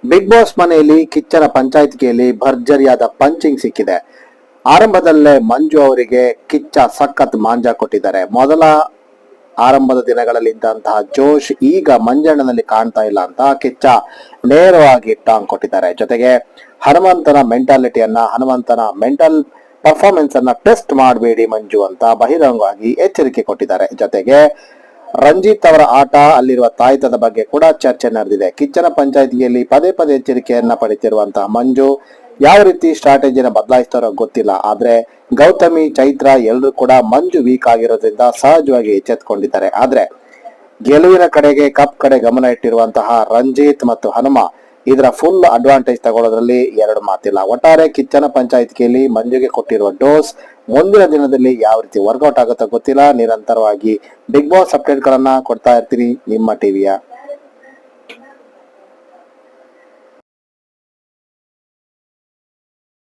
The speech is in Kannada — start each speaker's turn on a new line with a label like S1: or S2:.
S1: ಬಿಗ್ ಬಾಸ್ ಮನೆಯಲ್ಲಿ ಕಿಚ್ಚನ ಪಂಚಾಯತಿಗೆಯಲ್ಲಿ ಭರ್ಜರಿಯಾದ ಪಂಚಿಂಗ್ ಸಿಕ್ಕಿದೆ. ಆರಂಭದಲ್ಲೇ ಮಂಜು ಅವರಿಗೆ ಕಿಚ್ಚ ಸಖತ್ ಮಾಂಜ ಕೊಟ್ಟಿದ್ದಾರೆ. ಮೊದಲ ಆರಂಭದ ದಿನಗಳಲ್ಲಿ ಇದ್ದಂತಹ ಜೋಶ್ ಈಗ ಮಂಜಣ್ಣನಲ್ಲಿ ಕಾಣ್ತಾ ಇಲ್ಲ ಅಂತ ಕಿಚ್ಚ ನೇರವಾಗಿ ಟಾಂಗ್ ಕೊಟ್ಟಿದ್ದಾರೆ. ಜೊತೆಗೆ ಹನುಮಂತನ ಮೆಂಟಲ್ ಪರ್ಫಾರ್ಮೆನ್ಸ್ ಅನ್ನ ಟೆಸ್ಟ್ ಮಾಡಬೇಡಿ ಮಂಜು ಅಂತ ಬಹಿರಂಗವಾಗಿ ಎಚ್ಚರಿಕೆ ಕೊಟ್ಟಿದ್ದಾರೆ. ಜೊತೆಗೆ ರಂಜಿತ್ ಅವರ ಆಟ, ಅಲ್ಲಿರುವ ತಾಯ್ತದ ಬಗ್ಗೆ ಕೂಡ ಚರ್ಚೆ ನಡೆದಿದೆ. ಕಿಚ್ಚನ ಪಂಚಾಯತಿಯಲ್ಲಿ ಪದೇ ಪದೇ ಎಚ್ಚರಿಕೆಯನ್ನ ಪಡೆತಿರುವಂತಹ ಮಂಜು ಯಾವ ರೀತಿ ಸ್ಟ್ರಾಟಜಿನ ಬದಲಾಯಿಸ್ತಾರೋ ಗೊತ್ತಿಲ್ಲ. ಆದ್ರೆ ಗೌತಮಿ, ಚೈತ್ರ ಎಲ್ಲರೂ ಕೂಡ ಮಂಜು ವೀಕ್ ಆಗಿರೋದ್ರಿಂದ ಸಹಜವಾಗಿ ಎಚ್ಚೆತ್ಕೊಂಡಿದ್ದಾರೆ. ಆದ್ರೆ ಗೆಲುವಿನ ಕಡೆಗೆ, ಕಪ್ ಕಡೆ ಗಮನ ಇಟ್ಟಿರುವಂತಹ ರಂಜಿತ್ ಮತ್ತು ಹನುಮ ಇದರ ಫುಲ್ ಅಡ್ವಾಂಟೇಜ್ ತಗೊಳ್ಳೋದ್ರಲ್ಲಿ ಎರಡು ಮಾತಿಲ್ಲ. ಒಟ್ಟಾರೆ ಕಿಚ್ಚನ ಪಂಚಾಯತಿಯಲ್ಲಿ ಮಂಜುಗೆ ಕೊಟ್ಟಿರುವ ಡೋಸ್ ಮುಂದಿನ ದಿನದಲ್ಲಿ ಯಾವ ರೀತಿ ವರ್ಕೌಟ್ ಆಗುತ್ತೋ ಗೊತ್ತಿಲ್ಲ. ನಿರಂತರವಾಗಿ ಬಿಗ್ ಬಾಸ್ ಅಪ್ಡೇಟ್ ಗಳನ್ನ ಕೊಡ್ತಾ ಇರ್ತೀರಿ ನಿಮ್ಮ ಟಿವಿಯ